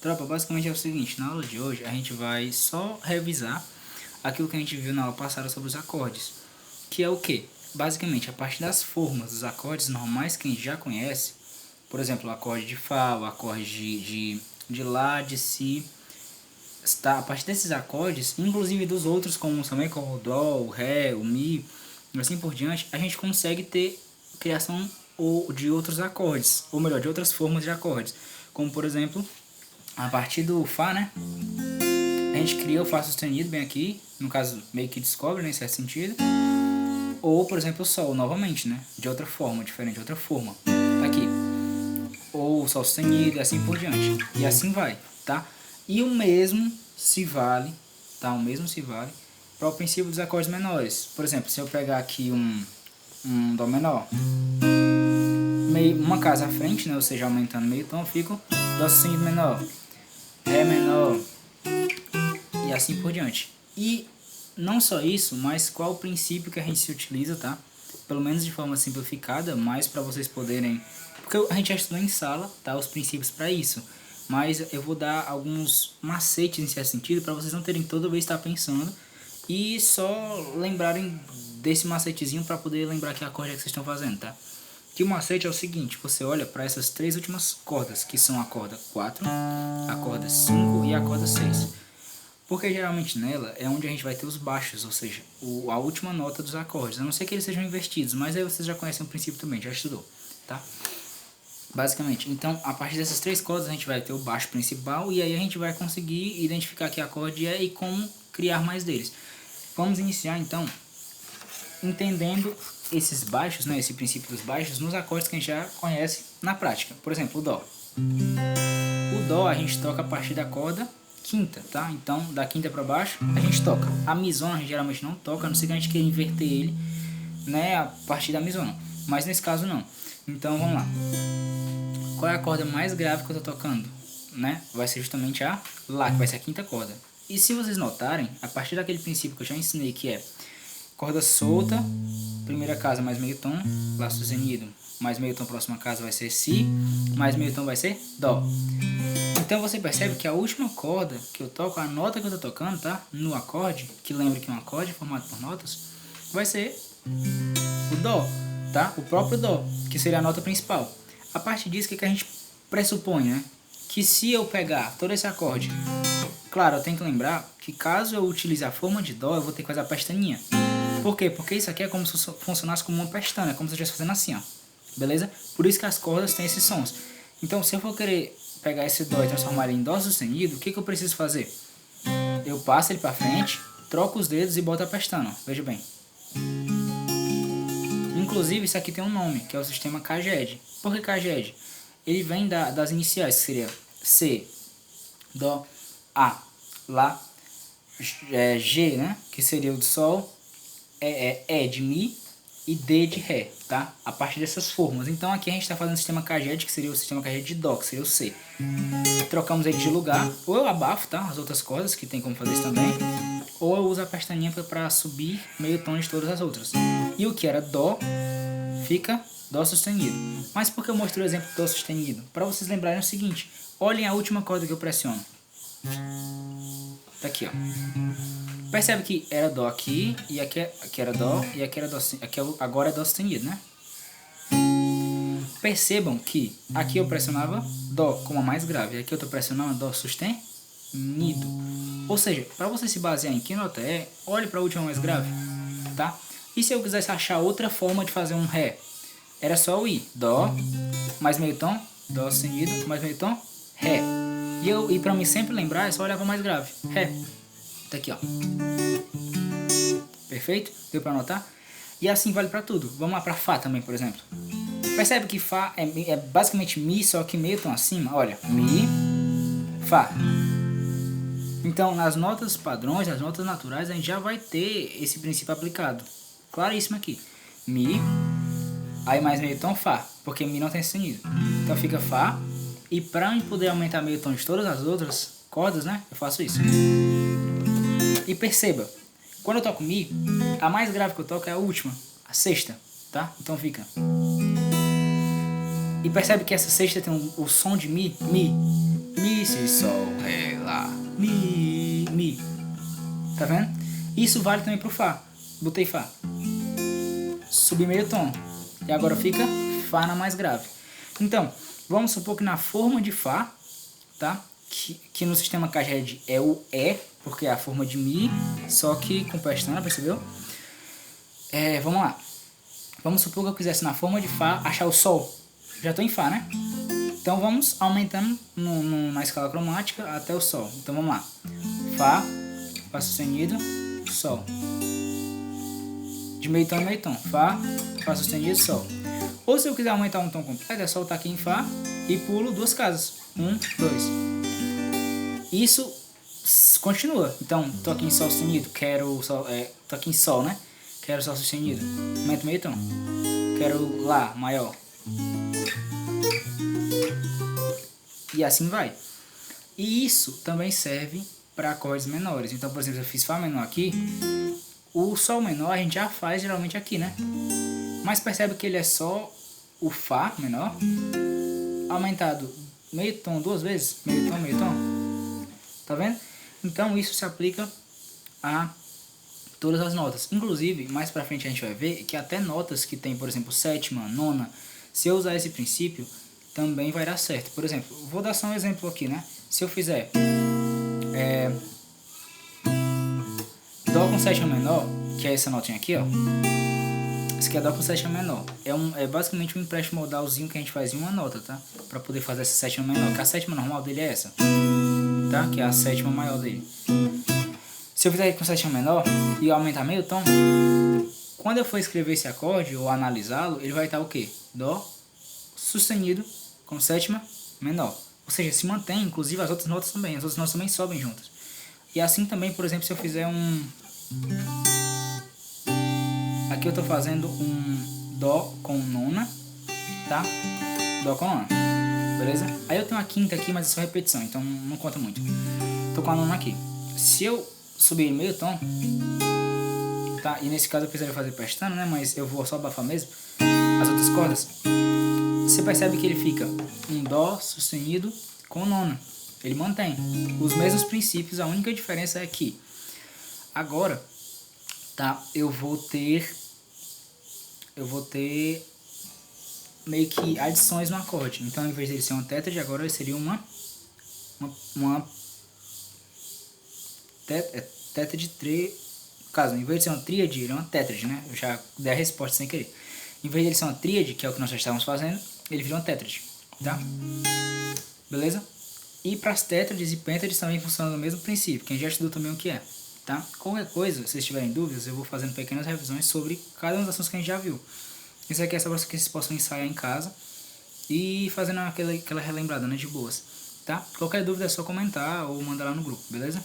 Tropa, basicamente é o seguinte, na aula de hoje a gente vai só revisar aquilo que a gente viu na aula passada sobre os acordes. Que é o que? Basicamente, a partir das formas dos acordes normais que a gente já conhece, por exemplo, o acorde de Fá, o acorde de Lá, de Si, a partir desses acordes, inclusive dos outros comuns também, como o Dó, o Ré, o Mi, e assim por diante, a gente consegue ter criação de outros acordes, ou melhor, de outras formas de acordes, como por exemplo, a partir do Fá, né? A gente cria o Fá sustenido bem aqui, no caso meio que descobre, né, em certo sentido. Ou, por exemplo, o Sol, novamente, né? De outra forma, diferente, de outra forma. Tá aqui. Ou o Sol sustenido e assim por diante. E assim vai, tá? E o mesmo se vale, tá? O mesmo se vale para o princípio dos acordes menores. Por exemplo, se eu pegar aqui um Dó menor, uma casa à frente, né? Ou seja, aumentando meio tom, eu fico Dó sustenido menor, Ré menor, e assim por diante. E não só isso, mas qual o princípio que a gente se utiliza, tá? Pelo menos de forma simplificada, mais para vocês poderem... Porque a gente já estudou em sala, tá? Os princípios para isso. Mas eu vou dar alguns macetes em certo sentido para vocês não terem toda vez estar pensando e só lembrarem desse macetezinho para poder lembrar que acorde é que vocês estão fazendo, tá? Que o macete é o seguinte, você olha para essas três últimas cordas, que são a corda 4, a corda 5 e a corda 6. Porque geralmente nela é onde a gente vai ter os baixos, ou seja, a última nota dos acordes. A não ser que eles sejam invertidos, mas aí vocês já conhecem o princípio também, já estudou, tá? Basicamente, então a partir dessas três cordas a gente vai ter o baixo principal e aí a gente vai conseguir identificar que acorde é e como criar mais deles. Vamos iniciar então entendendo esses baixos, né, esse princípio dos baixos, nos acordes que a gente já conhece na prática. Por exemplo, o Dó. O Dó a gente toca a partir da corda quinta, tá? Então, da quinta para baixo, a gente toca. A mizona a gente geralmente não toca, a não ser que a gente queira inverter ele, né, a partir da mizona. Mas nesse caso não. Então, vamos lá. Qual é a corda mais grave que eu tô tocando? Né? Vai ser justamente a Lá, que vai ser a quinta corda. E se vocês notarem, a partir daquele princípio que eu já ensinei, que é corda solta, primeira casa mais meio tom, Lá sustenido, mais meio tom, próxima casa vai ser Si, mais meio tom vai ser Dó. Então você percebe que a última corda que eu toco, a nota que eu tô tocando, tá? No acorde, que lembra que é um acorde formado por notas, vai ser o Dó, tá? O próprio Dó, que seria a nota principal. A partir disso, o que a gente pressupõe, né? Que se eu pegar todo esse acorde, claro, eu tenho que lembrar que caso eu utilize a forma de Dó, eu vou ter que fazer a pestaninha. Por quê? Porque isso aqui é como se funcionasse como uma pestana, como se eu estivesse fazendo assim, ó. Beleza? Por isso que as cordas têm esses sons. Então, se eu for querer pegar esse Dó e transformar ele em Dó sustenido, o que eu preciso fazer? Eu passo ele para frente, troco os dedos e boto a pestana, ó. Veja bem. Inclusive, isso aqui tem um nome, que é o sistema Caged. Por que Caged? Ele vem das iniciais, que seria C, Dó, A, Lá, G, né? Que seria o de Sol, E de Mi e D de Ré, tá? A partir dessas formas. Então aqui a gente está fazendo o sistema Caged, que seria o sistema Caged de Dó, que seria o C. Trocamos ele de lugar, ou eu abafo, tá? As outras cordas, que tem como fazer isso também. Ou eu uso a pestaninha para subir meio tom de todas as outras. E o que era Dó, fica Dó sustenido. Mas por que eu mostrei o exemplo do Dó sustenido? Para vocês lembrarem o seguinte, olhem a última corda que eu pressiono. Tá aqui, ó. Percebe que era Dó aqui, e aqui era Dó, e aqui era Dó, agora é Dó sustenido, né? Percebam que aqui eu pressionava Dó como a mais grave, aqui eu estou pressionando Dó sustenido. Ou seja, para você se basear em que nota é, olhe para a última mais grave, tá? E se eu quisesse achar outra forma de fazer um Ré? Era só o I, Dó, mais meio tom, Dó sustenido, mais meio tom, Ré. E para mim sempre lembrar, é só olhar para o mais grave, Ré. Tá aqui, ó. Perfeito? Deu para anotar? E assim vale para tudo. Vamos lá para Fá também, por exemplo. Percebe que Fá é basicamente Mi, só que meio tom acima. Olha, Mi, Fá. Então, nas notas padrões, nas notas naturais, a gente já vai ter esse princípio aplicado. Claríssimo aqui. Mi, aí mais meio tom, Fá, porque Mi não tem sustenido. Então fica Fá, e para poder aumentar meio tom de todas as outras cordas, né, eu faço isso. E perceba, quando eu toco Mi, a mais grave que eu toco é a última, a sexta, tá? Então fica. E percebe que essa sexta tem o som de Mi, Mi. Mi, Si, Sol, Ré, Lá, Mi. Tá vendo? Isso vale também pro Fá. Botei Fá. Subi meio tom. E agora fica Fá na mais grave. Então, vamos supor que na forma de Fá, tá? Que no sistema Caged é o E, porque é a forma de Mi, só que com pestana, percebeu? Vamos lá. Vamos supor que eu quisesse na forma de Fá achar o Sol. Já estou em Fá, né? Então vamos aumentando na escala cromática até o Sol. Então vamos lá. Fá, Fá sustenido, Sol. De meio tom em meio tom. Fá, Fá sustenido, Sol. Ou se eu quiser aumentar um tom completo, é só estar aqui em Fá e pulo 2 casas. 1, 2. Isso continua. Então, tô aqui em Sol sustenido, quero Sol, tô aqui em Sol, né? Quero Sol sustenido, aumento meio tom. Quero Lá maior. E assim vai. E isso também serve para acordes menores. Então, por exemplo, eu fiz Fá menor aqui, o Sol menor a gente já faz geralmente aqui, né? Mas percebe que ele é só o Fá menor aumentado meio tom 2 vezes, meio tom, tá vendo? Então isso se aplica a todas as notas. Inclusive, mais pra frente a gente vai ver que até notas que tem, por exemplo, sétima, nona, se eu usar esse princípio, também vai dar certo. Por exemplo, vou dar só um exemplo aqui, né? Se eu fizer Dó com sétima menor, que é essa notinha aqui, ó. Esse aqui é Dó com sétima menor. É basicamente um empréstimo modalzinho que a gente faz em uma nota, tá? Pra poder fazer essa sétima menor. Que a sétima normal dele é essa, tá? Que é a sétima maior dele. Se eu fizer aqui com sétima menor e eu aumentar meio tom, quando eu for escrever esse acorde ou analisá-lo, ele vai estar o quê? Dó sustenido com sétima menor. Ou seja, se mantém, inclusive as outras notas também. As outras notas também sobem juntas. E assim também, por exemplo, se eu fizer aqui eu tô fazendo um Dó com nona, tá? Dó com nona, beleza? Aí eu tenho a quinta aqui, mas é só repetição, então não conta muito. Tô com a nona aqui. Se eu subir meio tom, tá? E nesse caso eu precisaria fazer pestana, né? Mas eu vou só abafar mesmo as outras cordas. Você percebe que ele fica um Dó sustenido com nona. Ele mantém os mesmos princípios, a única diferença é que agora, tá? Eu vou ter meio que adições no acorde. Então, ao invés dele ser uma tétrade, agora ele seria uma tétrade 3. No caso, em vez de ser uma tríade, ele é uma tétrade, né? Eu já dei a resposta sem querer. Em vez de ele ser uma tríade, que é o que nós já estávamos fazendo, ele vira uma tétrade, tá? Beleza? E para as tétrades e pêntrades também funciona no mesmo princípio, que a gente já estudou também o que é, tá? Qualquer coisa, se vocês tiverem dúvidas, eu vou fazendo pequenas revisões sobre cada uma das ações que a gente já viu. Isso aqui é só para que vocês possam ensaiar em casa e fazendo aquela relembrada, né, de boas, tá? Qualquer dúvida é só comentar ou mandar lá no grupo, beleza?